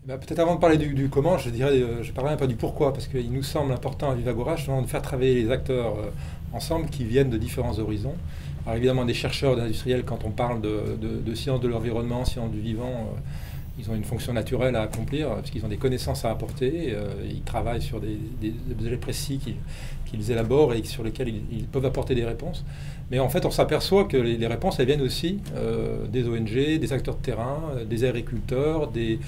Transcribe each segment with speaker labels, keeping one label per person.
Speaker 1: Bah, peut-être avant de parler du comment, je dirais, je parlerai un peu du pourquoi, parce qu'il nous semble important à Vivagora justement de faire travailler les acteurs ensemble qui viennent de différents horizons. Alors évidemment, des chercheurs, des industriels, quand on parle de sciences de l'environnement, sciences du vivant, ils ont une fonction naturelle à accomplir, parce qu'ils ont des connaissances à apporter, ils travaillent sur des objets précis qu'ils élaborent et sur lesquels ils peuvent apporter des réponses. Mais en fait, on s'aperçoit que les réponses, elles viennent aussi des ONG, des acteurs de terrain, des agriculteurs, des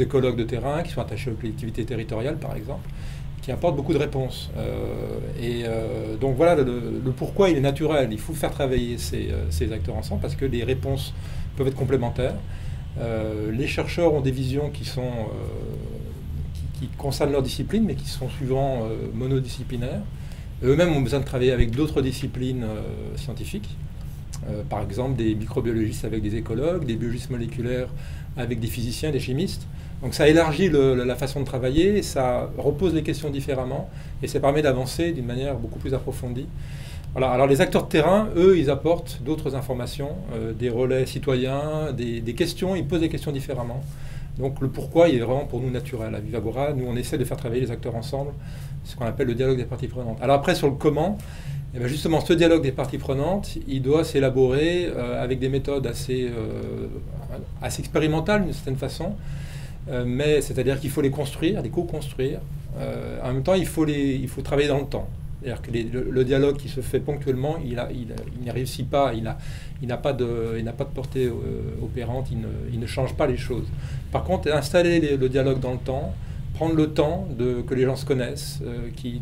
Speaker 1: écologues de terrain qui sont attachés aux collectivités territoriales, par exemple, qui apportent beaucoup de réponses. Donc voilà, le pourquoi il est naturel. Il faut faire travailler ces acteurs ensemble parce que les réponses peuvent être complémentaires. Les chercheurs ont des visions qui concernent leur discipline, mais qui sont souvent monodisciplinaires. Eux-mêmes ont besoin de travailler avec d'autres disciplines scientifiques. Par exemple, des microbiologistes avec des écologues, des biologistes moléculaires avec des physiciens, des chimistes. Donc ça élargit la façon de travailler, ça repose les questions différemment, et ça permet d'avancer d'une manière beaucoup plus approfondie. Voilà. Alors les acteurs de terrain, eux, ils apportent d'autres informations, des relais citoyens, des questions, ils posent des questions différemment. Donc le pourquoi, il est vraiment pour nous naturel. À Vivagora, nous, on essaie de faire travailler les acteurs ensemble, ce qu'on appelle le dialogue des parties prenantes. Alors après, sur le comment, eh bien justement, ce dialogue des parties prenantes, il doit s'élaborer avec des méthodes assez expérimentales d'une certaine façon, mais c'est-à-dire qu'il faut les construire, les co-construire. En même temps, il faut travailler dans le temps. C'est-à-dire que le dialogue qui se fait ponctuellement, il n'y réussit pas, il n'a pas de portée opérante, il ne change pas les choses. Par contre, installer le dialogue dans le temps, prendre le temps que les gens se connaissent, qu'ils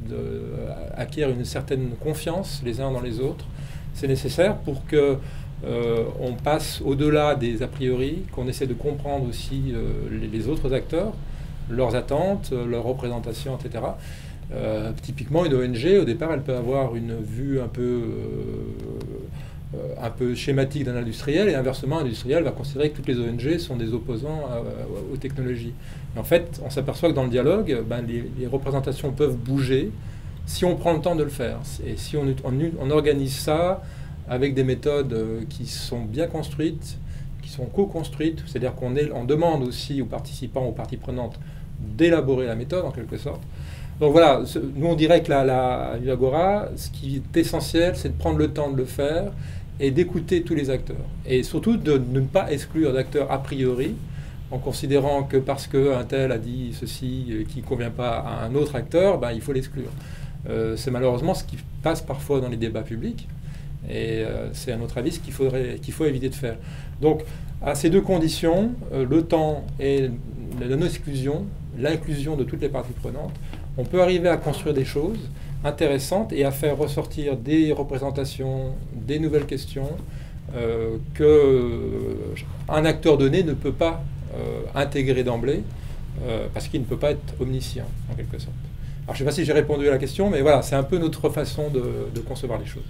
Speaker 1: acquièrent une certaine confiance les uns dans les autres, c'est nécessaire pour que on passe au-delà des a priori, qu'on essaie de comprendre aussi les autres acteurs, leurs attentes, leurs représentations, etc. Typiquement, une ONG, au départ, elle peut avoir une vue un peu schématique d'un industriel, et inversement, l'industriel va considérer que toutes les ONG sont des opposants aux technologies. Et en fait, on s'aperçoit que dans le dialogue, les représentations peuvent bouger si on prend le temps de le faire. Et si on organise ça avec des méthodes qui sont bien construites, qui sont co-construites, c'est-à-dire qu'on demande aussi aux participants, aux parties prenantes, d'élaborer la méthode en quelque sorte. Donc voilà, nous on dirait que à Vivagora, ce qui est essentiel, c'est de prendre le temps de le faire et d'écouter tous les acteurs. Et surtout de ne pas exclure d'acteurs a priori, en considérant que parce qu'un tel a dit ceci qui ne convient pas à un autre acteur, il faut l'exclure. C'est malheureusement ce qui passe parfois dans les débats publics, et c'est à notre avis ce qu'il faut éviter de faire. Donc à ces deux conditions, le temps et la non-exclusion, l'inclusion de toutes les parties prenantes, on peut arriver à construire des choses intéressantes et à faire ressortir des représentations, des nouvelles questions qu'un acteur donné ne peut pas intégrer d'emblée parce qu'il ne peut pas être omniscient, en quelque sorte. Alors je ne sais pas si j'ai répondu à la question, mais voilà, c'est un peu notre façon de concevoir les choses.